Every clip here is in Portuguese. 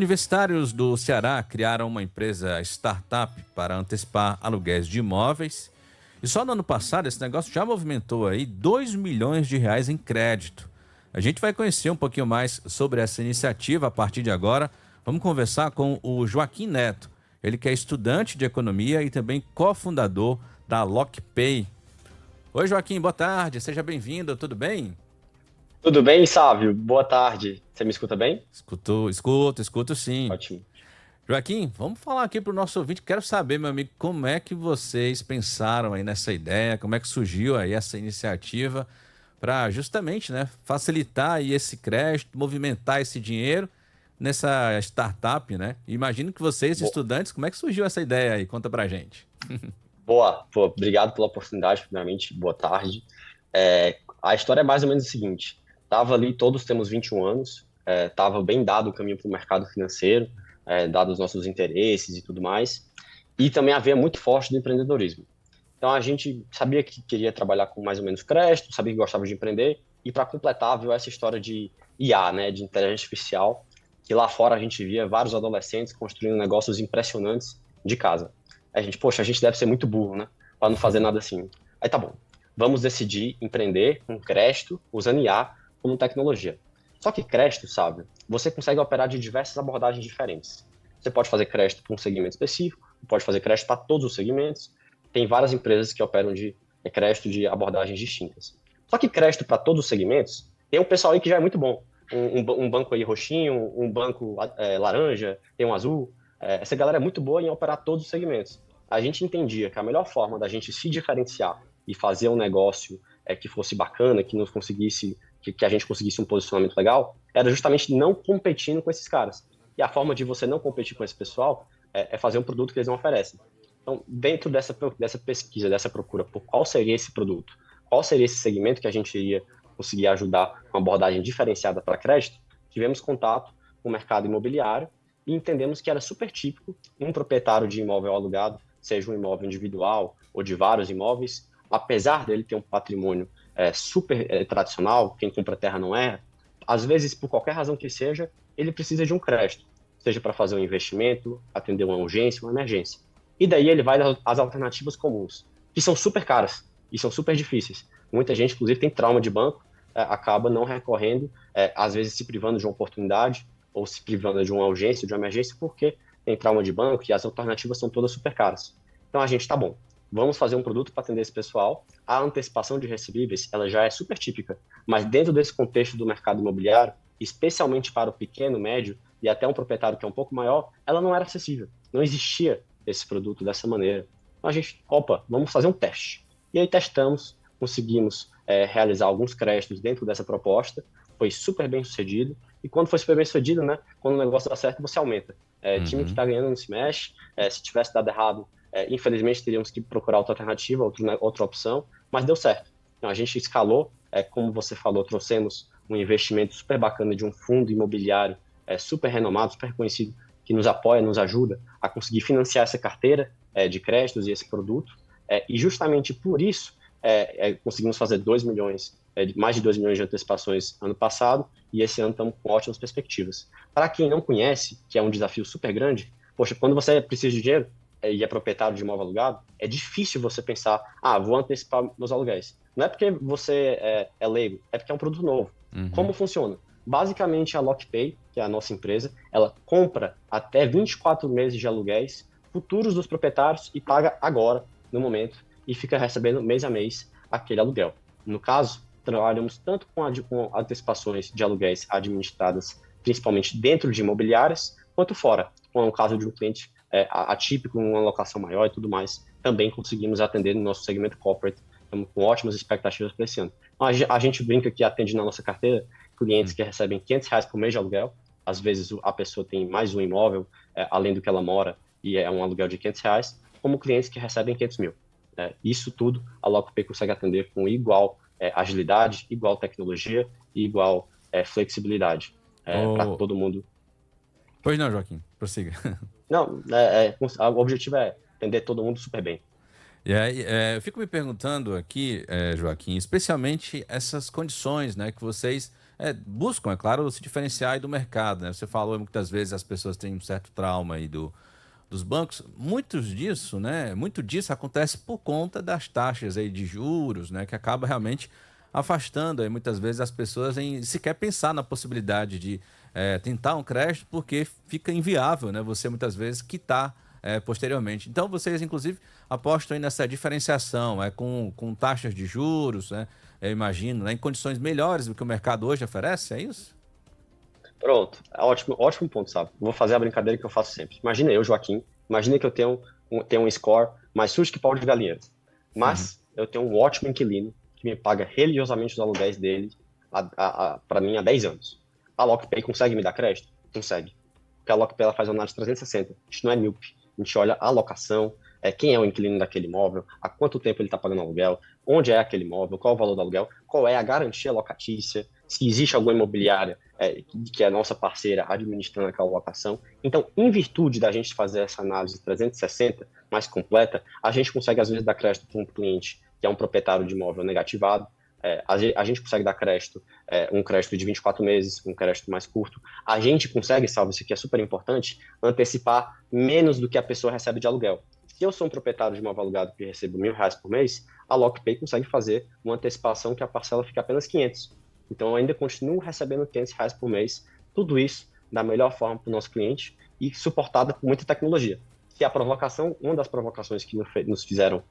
Universitários do Ceará criaram uma empresa startup para antecipar aluguéis de imóveis. E só no ano passado esse negócio já movimentou aí 2 milhões de reais em crédito. A gente vai conhecer um pouquinho mais sobre essa iniciativa a partir de agora. Vamos conversar com o Joaquim Neto. Ele que é estudante de economia e também cofundador da LockPay. Oi, Joaquim, boa tarde. Seja bem-vindo. Tudo bem? Tudo bem, Sávio? Boa tarde. Você me escuta bem? Escuto sim. Ótimo. Joaquim, vamos falar aqui para o nosso ouvinte. Quero saber, meu amigo, como é que vocês pensaram aí nessa ideia, como é que surgiu aí essa iniciativa para justamente, né, facilitar aí esse crédito, movimentar esse dinheiro nessa startup, né? Imagino que vocês, Bo- estudantes, como é que surgiu essa ideia aí? Conta pra gente. Boa. Pô, obrigado pela oportunidade, primeiramente. Boa tarde. A história é mais ou menos o seguinte. Tava ali, todos temos 21 anos, tava bem dado o caminho para o mercado financeiro, dados os nossos interesses e tudo mais, e também havia muito forte do empreendedorismo. Então a gente sabia que queria trabalhar com mais ou menos crédito, sabia que gostava de empreender, e para completar, viu essa história de IA, né, de inteligência artificial, que lá fora a gente via vários adolescentes construindo negócios impressionantes de casa. Aí a gente, poxa, a gente deve ser muito burro, né, para não fazer nada assim. Aí tá bom, vamos decidir empreender com crédito, usando IA como tecnologia. Só que crédito, sabe, você consegue operar de diversas abordagens diferentes. Você pode fazer crédito para um segmento específico, pode fazer crédito para todos os segmentos, tem várias empresas que operam de crédito de abordagens distintas. Só que crédito para todos os segmentos, tem um pessoal aí que já é muito bom. Um banco aí roxinho, um banco laranja, tem um azul. Essa galera é muito boa em operar todos os segmentos. A gente entendia que a melhor forma da gente se diferenciar e fazer um negócio que fosse bacana, que nos conseguisse, que a gente conseguisse um posicionamento legal, era justamente não competindo com esses caras. E a forma de você não competir com esse pessoal é fazer um produto que eles não oferecem. Então, dentro dessa pesquisa, dessa procura por qual seria esse produto, qual seria esse segmento que a gente iria conseguir ajudar com uma abordagem diferenciada para crédito, tivemos contato com o mercado imobiliário e entendemos que era super típico um proprietário de imóvel alugado, seja um imóvel individual ou de vários imóveis, apesar dele ter um patrimônio super tradicional, quem compra terra não é, às vezes, por qualquer razão que seja, ele precisa de um crédito, seja para fazer um investimento, atender uma urgência, uma emergência. E daí ele vai às alternativas comuns, que são super caras e são super difíceis. Muita gente, inclusive, tem trauma de banco, acaba não recorrendo, às vezes se privando de uma oportunidade ou se privando de uma urgência, de uma emergência, porque tem trauma de banco e as alternativas são todas super caras. Então a gente, tá bom, vamos fazer um produto para atender esse pessoal. A antecipação de recebíveis, ela já é super típica, mas dentro desse contexto do mercado imobiliário, especialmente para o pequeno, médio e até um proprietário que é um pouco maior, ela não era acessível. Não existia esse produto dessa maneira. Então a gente, opa, vamos fazer um teste. E aí testamos, conseguimos realizar alguns créditos dentro dessa proposta, foi super bem sucedido. E quando foi super bem sucedido, né, quando o negócio dá certo, você aumenta. Time que está ganhando não se mexe, se tivesse dado errado, infelizmente teríamos que procurar outra alternativa, outra opção, mas deu certo. Então a gente escalou, como você falou, trouxemos um investimento super bacana de um fundo imobiliário super renomado, super conhecido, que nos apoia, nos ajuda a conseguir financiar essa carteira de créditos e esse produto. E justamente por isso conseguimos fazer 2 milhões, mais de 2 milhões de antecipações ano passado, e esse ano estamos com ótimas perspectivas. Para quem não conhece, que é um desafio super grande, poxa, quando você precisa de dinheiro e é proprietário de imóvel alugado, é difícil você pensar, vou antecipar meus aluguéis. Não é porque você é leigo, é porque é um produto novo. Uhum. Como funciona? Basicamente, a LockPay, que é a nossa empresa, ela compra até 24 meses de aluguéis futuros dos proprietários e paga agora, no momento, e fica recebendo mês a mês aquele aluguel. No caso, trabalhamos tanto com antecipações de aluguéis administradas principalmente dentro de imobiliárias, quanto fora. Com o caso de um cliente atípico, uma locação maior e tudo mais, também conseguimos atender no nosso segmento corporate. Estamos com ótimas expectativas para esse ano. Então, a gente brinca que atende na nossa carteira clientes que recebem R$ 500 por mês de aluguel. Às vezes a pessoa tem mais um imóvel, além do que ela mora, e é um aluguel de R$ 500, como clientes que recebem 500 mil. Isso tudo a LockPay consegue atender com igual agilidade, igual tecnologia e igual flexibilidade para Oh, todo mundo. pois não, Joaquim, prossiga. Não, o objetivo é atender todo mundo super bem. E aí, eu fico me perguntando aqui, Joaquim, especialmente essas condições, né, que vocês buscam, é claro, se diferenciar aí do mercado, né? Você falou muitas vezes as pessoas têm um certo trauma aí dos bancos. Muito disso acontece por conta das taxas aí de juros, né? Que acaba realmente afastando aí muitas vezes as pessoas em sequer pensar na possibilidade de tentar um crédito, porque fica inviável, né? Você muitas vezes quitar posteriormente. Então vocês, inclusive, apostam aí nessa diferenciação, com taxas de juros, né? Eu imagino, né? Em condições melhores do que o mercado hoje oferece, é isso? Pronto, ótimo, ótimo ponto, sabe? Vou fazer a brincadeira que eu faço sempre. Imagina eu, Joaquim, imagina que eu tenho um score mais sujo que pau de galinheiro, Uhum. mas eu tenho um ótimo inquilino que me paga religiosamente os aluguéis dele para mim há 10 anos. A LockPay consegue me dar crédito? Consegue. Porque a LockPay ela faz uma análise 360. A gente não é míope. A gente olha a locação, quem é o inquilino daquele imóvel, há quanto tempo ele está pagando aluguel, onde é aquele imóvel, qual é o valor do aluguel, qual é a garantia locatícia, se existe alguma imobiliária que é a nossa parceira administrando aquela locação. Então, em virtude da gente fazer essa análise 360 mais completa, a gente consegue, às vezes, dar crédito para um cliente que é um proprietário de imóvel negativado, a gente consegue dar crédito, um crédito de 24 meses, um crédito mais curto. A gente consegue, salvo isso aqui é super importante, antecipar menos do que a pessoa recebe de aluguel. Se eu sou um proprietário de imóvel alugado que recebo R$ 1.000 por mês, a LockPay consegue fazer uma antecipação que a parcela fica apenas 500. Então, eu ainda continuo recebendo R$ 500 por mês, tudo isso da melhor forma para o nosso cliente e suportada por muita tecnologia. Se a provocação, uma das provocações que nos fizeram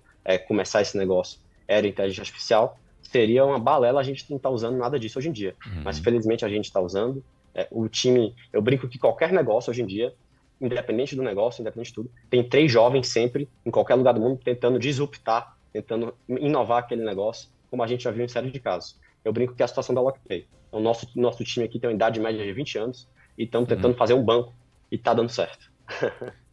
começar esse negócio era a inteligência artificial, seria uma balela a gente não estar usando nada disso hoje em dia. Mas, felizmente, a gente está usando. O time, eu brinco que qualquer negócio hoje em dia, independente do negócio, independente de tudo, tem 3 jovens sempre, em qualquer lugar do mundo, tentando disruptar, tentando inovar aquele negócio, como a gente já viu em série de casos. Eu brinco que é a situação da LockPay. O nosso time aqui tem uma idade média de 20 anos e estamos tentando fazer um banco e está dando certo.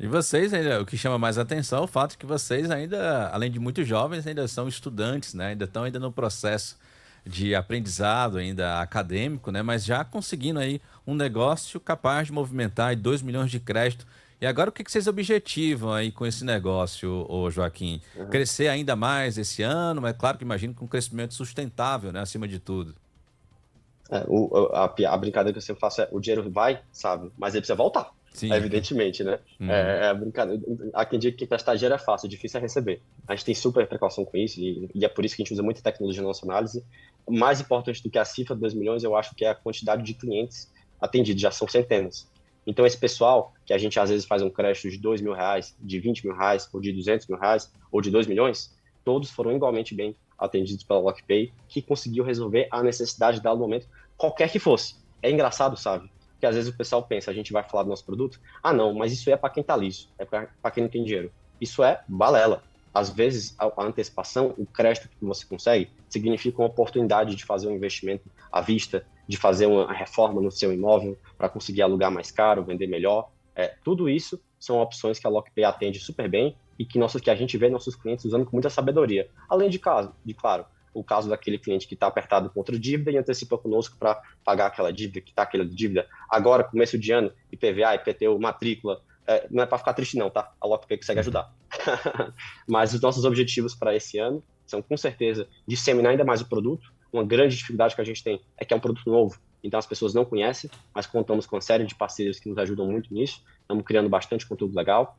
E vocês ainda, o que chama mais atenção é o fato de que vocês ainda, além de muito jovens, ainda são estudantes, né? Ainda estão no processo de aprendizado ainda acadêmico, né? Mas já conseguindo aí um negócio capaz de movimentar aí 2 milhões de crédito. E agora o que vocês objetivam aí com esse negócio, ô Joaquim? Uhum. Crescer ainda mais esse ano, mas claro que imagino com um crescimento sustentável, né? Acima de tudo. A brincadeira que eu sempre faço é o dinheiro vai, sabe, mas ele precisa voltar, Sim. evidentemente, né? Uhum. A brincadeira. Há quem diga que prestar dinheiro é fácil, difícil é receber. A gente tem super precaução com isso e é por isso que a gente usa muita tecnologia na nossa análise. Mais importante do que a cifra de 2 milhões, eu acho que é a quantidade de clientes atendidos, já são centenas. Então, esse pessoal, que a gente às vezes faz um crédito de R$ 2.000, de R$ 20.000, ou de R$ 200.000, ou de 2 milhões, todos foram igualmente bem atendidos pela LockPay, que conseguiu resolver a necessidade dela no momento, qualquer que fosse. É engraçado, sabe? Porque às vezes o pessoal pensa, a gente vai falar do nosso produto, ah não, mas isso é para quem tá liso, é para quem não tem dinheiro. Isso é balela. Às vezes, a antecipação, o crédito que você consegue, significa uma oportunidade de fazer um investimento à vista, de fazer uma reforma no seu imóvel para conseguir alugar mais caro, vender melhor. Tudo isso são opções que a LockPay atende super bem e que a gente vê nossos clientes usando com muita sabedoria. Além claro, o caso daquele cliente que está apertado contra dívida e antecipa conosco para pagar aquela dívida, que está aquela dívida agora, começo de ano, IPVA, IPTU, matrícula. Não é para ficar triste não, tá? A LockPay consegue ajudar. Mas os nossos objetivos para esse ano são, com certeza, disseminar ainda mais o produto. Uma grande dificuldade que a gente tem é que é um produto novo, então as pessoas não conhecem, mas contamos com uma série de parceiros que nos ajudam muito nisso. Estamos criando bastante conteúdo legal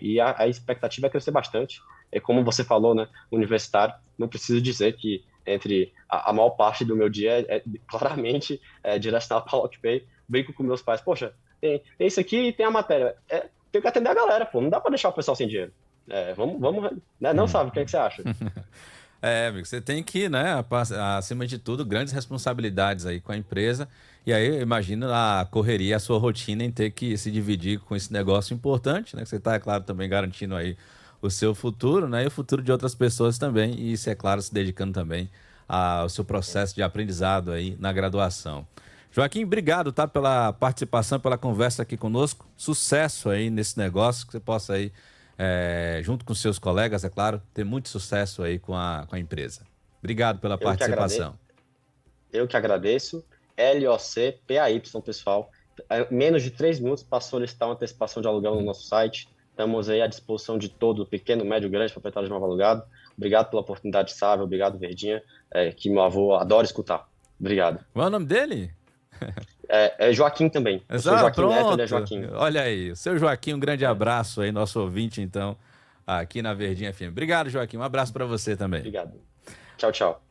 e a expectativa é crescer bastante. Como você falou, né, universitário, não preciso dizer que entre a maior parte do meu dia claramente direcionado para a LockPay. Brinco com meus pais, poxa, tem isso aqui e tem a matéria. Tem que atender a galera, pô, não dá para deixar o pessoal sem dinheiro. Vamos, né? Não sabe, o que é que você acha? Amigo, você tem que, né, acima de tudo, grandes responsabilidades aí com a empresa. E aí, eu imagino a correria, a sua rotina em ter que se dividir com esse negócio importante, né? Que você está, é claro, também garantindo aí o seu futuro, né? E o futuro de outras pessoas também. E isso, é claro, se dedicando também ao seu processo de aprendizado aí na graduação. Joaquim, obrigado, tá, pela participação, pela conversa aqui conosco. Sucesso aí nesse negócio, que você possa aí junto com seus colegas, é claro, ter muito sucesso aí com a empresa. Obrigado pela participação. Eu que agradeço. LOCPAY, pessoal. Menos de 3 minutos para solicitar uma antecipação de aluguel no nosso site. Estamos aí à disposição de todo, pequeno, médio, grande proprietário de imóvel alugado. Obrigado pela oportunidade, Sávio. Obrigado, Verdinha, que meu avô adora escutar. Obrigado. Qual é o nome dele? É Joaquim também. Eu sou Joaquim Neto, ele é Joaquim. Olha aí, seu Joaquim, um grande abraço aí, nosso ouvinte, então, aqui na Verdinha FM. Obrigado, Joaquim, um abraço para você também. Obrigado. Tchau, tchau.